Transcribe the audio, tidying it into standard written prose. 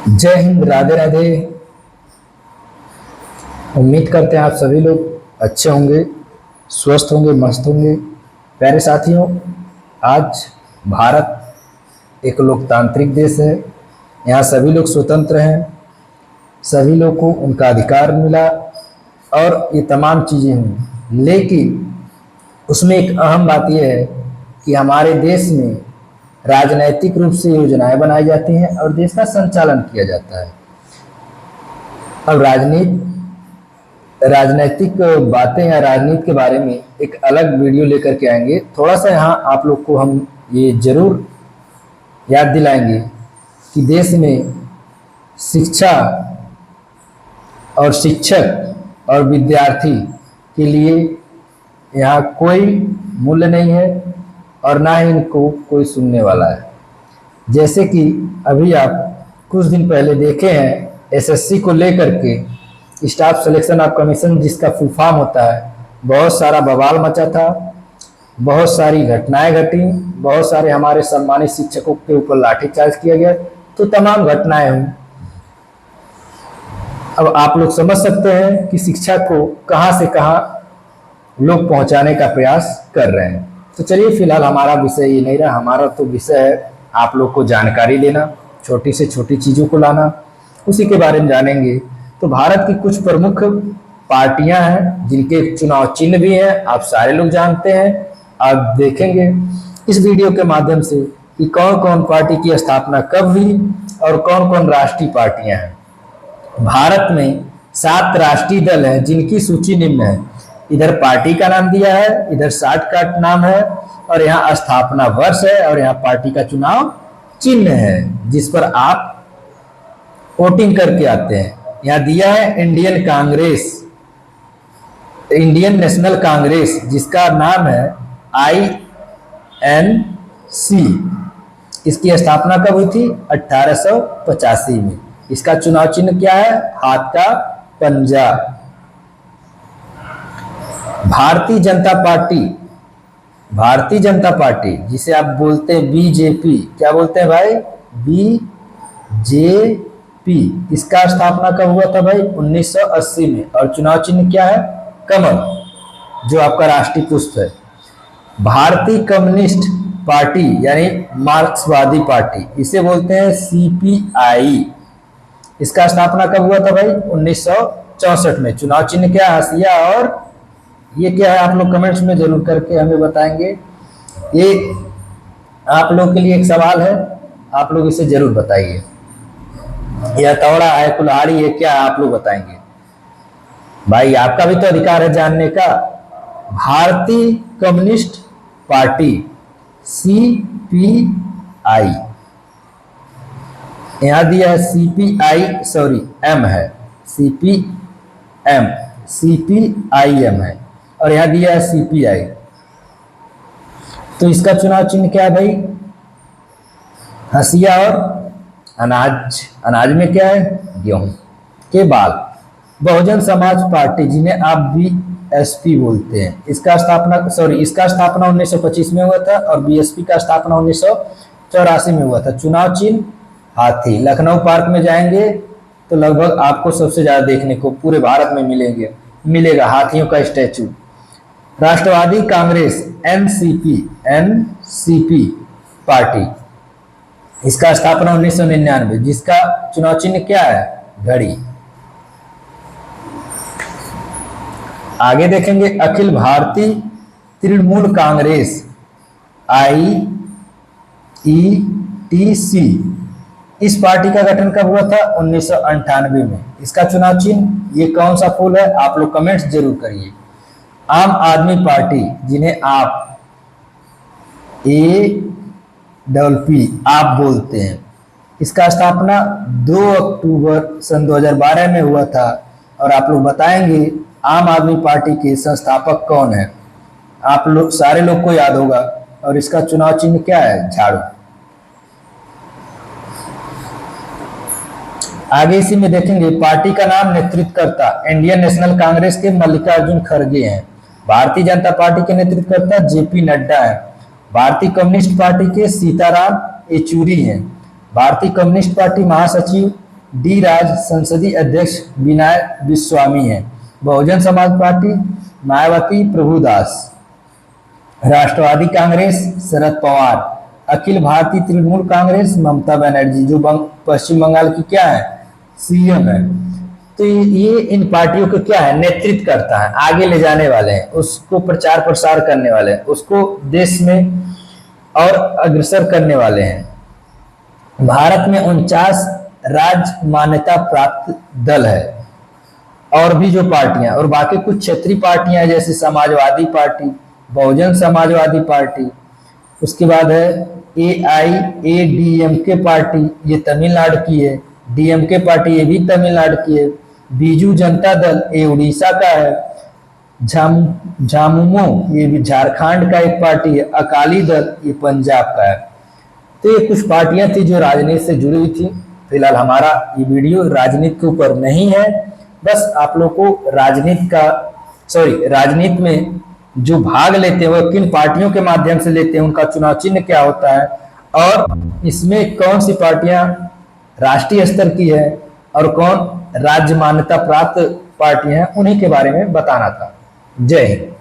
जय हिंद, राधे राधे। उम्मीद करते हैं आप सभी लोग अच्छे होंगे, स्वस्थ होंगे, मस्त होंगे। प्यारे साथियों, आज भारत एक लोकतांत्रिक देश है। यहाँ सभी लोग स्वतंत्र हैं, सभी लोग को उनका अधिकार मिला और ये तमाम चीज़ें हुई। लेकिन उसमें एक अहम बात यह है कि हमारे देश में राजनैतिक रूप से योजनाएं बनाई जाती हैं और देश का संचालन किया जाता है। अब राजनैतिक बातें या राजनीति के बारे में एक अलग वीडियो लेकर के आएंगे। थोड़ा सा यहाँ आप लोग को हम ये जरूर याद दिलाएंगे कि देश में शिक्षा और शिक्षक और विद्यार्थी के लिए यहाँ कोई मूल्य नहीं है और ना ही इनको कोई सुनने वाला है। जैसे कि अभी आप कुछ दिन पहले देखे हैं, एसएससी को लेकर के स्टाफ सिलेक्शन ऑफ कमीशन, जिसका फुल फॉर्म होता है, बहुत सारा बवाल मचा था, बहुत सारी घटनाएं घटी, बहुत सारे हमारे सम्मानित शिक्षकों के ऊपर लाठीचार्ज किया गया, तो तमाम घटनाएं हुई। अब आप लोग समझ सकते हैं कि शिक्षा को कहां से कहां लोग पहुंचाने का प्रयास कर रहे हैं। तो चलिए, फिलहाल हमारा विषय ये नहीं रहा। हमारा तो विषय है आप लोग को जानकारी देना, छोटी से छोटी चीज़ों को लाना, उसी के बारे में जानेंगे। तो भारत की कुछ प्रमुख पार्टियां हैं जिनके चुनाव चिन्ह भी हैं, आप सारे लोग जानते हैं। आप देखेंगे इस वीडियो के माध्यम से कि कौन कौन पार्टी की स्थापना कब हुई और कौन कौन राष्ट्रीय पार्टियां हैं। भारत में 7 राष्ट्रीय दल हैं जिनकी सूची निम्न है। इधर पार्टी का नाम दिया है, इधर शॉर्टकट नाम है, और यहाँ स्थापना वर्ष है, और यहाँ पार्टी का चुनाव चिन्ह है जिस पर आप वोटिंग करके आते हैं। यहाँ दिया है Indian Congress, Indian national Congress, जिसका नाम है INC। इसकी स्थापना कब हुई थी? 1885 में। इसका चुनाव चिन्ह क्या है? हाथ का पंजा। भारतीय जनता पार्टी जिसे आप बोलते हैं बीजेपी, क्या बोलते हैं भाई? बीजेपी। इसका स्थापना कब हुआ था भाई? 1980 में। और चुनाव चिन्ह क्या है? कमल, जो आपका राष्ट्रीय पुष्प है। भारतीय कम्युनिस्ट पार्टी यानी मार्क्सवादी पार्टी, इसे बोलते हैं CPI। इसका स्थापना कब हुआ था भाई? 1964 में। चुनाव चिन्ह क्या है? हंसिया। और ये क्या है? आप लोग कमेंट्स में जरूर करके हमें बताएंगे। ये आप लोग के लिए एक सवाल है, आप लोग इसे जरूर बताइए। यह हथौड़ा है, कुल्हाड़ी है, क्या आप लोग बताएंगे भाई? आपका भी तो अधिकार है जानने का। भारतीय कम्युनिस्ट पार्टी CPI, यहां दिया है CPI, सॉरी M है, CPIM है, और यहां दिया है CPI। तो इसका चुनाव चिन्ह क्या है भाई? हंसिया। और अनाज में क्या है? गेहूं के बाल। बहुजन समाज पार्टी, जिन्हें आप BSP बोलते हैं, इसका स्थापना 1925 में हुआ था, और BSP का स्थापना 1984 में हुआ था। चुनाव चिन्ह हाथी। लखनऊ पार्क में जाएंगे तो लगभग आपको सबसे ज्यादा देखने को पूरे भारत में मिलेगा हाथियों का स्टैचू। राष्ट्रवादी कांग्रेस NCP पार्टी, इसका स्थापना 1999, जिसका चुनाव चिन्ह क्या है? घड़ी। आगे देखेंगे अखिल भारतीय तृणमूल कांग्रेस IETC। इस पार्टी का गठन कब हुआ था? 1998 में। इसका चुनाव चिन्ह ये कौन सा फूल है? आप लोग कमेंट्स जरूर करिए। आम आदमी पार्टी, जिन्हें आप APP आप बोलते हैं, इसका स्थापना 2 अक्टूबर सन 2012 में हुआ था। और आप लोग बताएंगे आम आदमी पार्टी के संस्थापक कौन है? आप लोग सारे लोग को याद होगा। और इसका चुनाव चिन्ह क्या है? झाड़ू। आगे इसी में देखेंगे पार्टी का नाम, नेतृत्वकर्ता इंडियन नेशनल कांग्रेस के मल्लिकार्जुन खड़गे हैं। भारतीय जनता पार्टी के नेतृत्वकर्ता JP नड्डा है। भारतीय कम्युनिस्ट पार्टी के सीताराम येचुरी हैं। भारतीय कम्युनिस्ट पार्टी महासचिव डी राज संसदीय अध्यक्ष विनय विश्वामी हैं। बहुजन समाज पार्टी मायावती प्रभुदास। राष्ट्रवादी कांग्रेस शरद पवार। अखिल भारतीय तृणमूल कांग्रेस ममता बनर्जी, जो पश्चिम बंगाल की क्या है, सीएम है। तो ये इन पार्टियों को क्या है, नेतृत्व करता है, आगे ले जाने वाले हैं, उसको प्रचार प्रसार करने वाले हैं, उसको देश में और अग्रसर करने वाले हैं। भारत में 49 राज्य मान्यता प्राप्त दल है और भी जो पार्टियां, और बाकी कुछ क्षेत्रीय पार्टियां जैसे समाजवादी पार्टी, बहुजन समाजवादी पार्टी, उसके बाद है AIADMK पार्टी, ये तमिलनाडु की है। DMK पार्टी, ये भी तमिलनाडु की है। बीजू जनता दल, ये उड़ीसा का है। झामुमो, ये भी झारखंड का एक पार्टी है। अकाली दल, ये पंजाब का है। तो ये कुछ पार्टियां थी जो राजनीति से जुड़ी हुई थी। फिलहाल हमारा ये वीडियो राजनीति के ऊपर नहीं है, बस आप लोग को राजनीति में जो भाग लेते हैं वो किन पार्टियों के माध्यम से लेते हैं, उनका चुनाव चिन्ह क्या होता है, और इसमें कौन सी पार्टियां राष्ट्रीय स्तर की है और कौन राज्य मान्यता प्राप्त पार्टियां हैं, उन्हीं के बारे में बताना था। जय हिंद।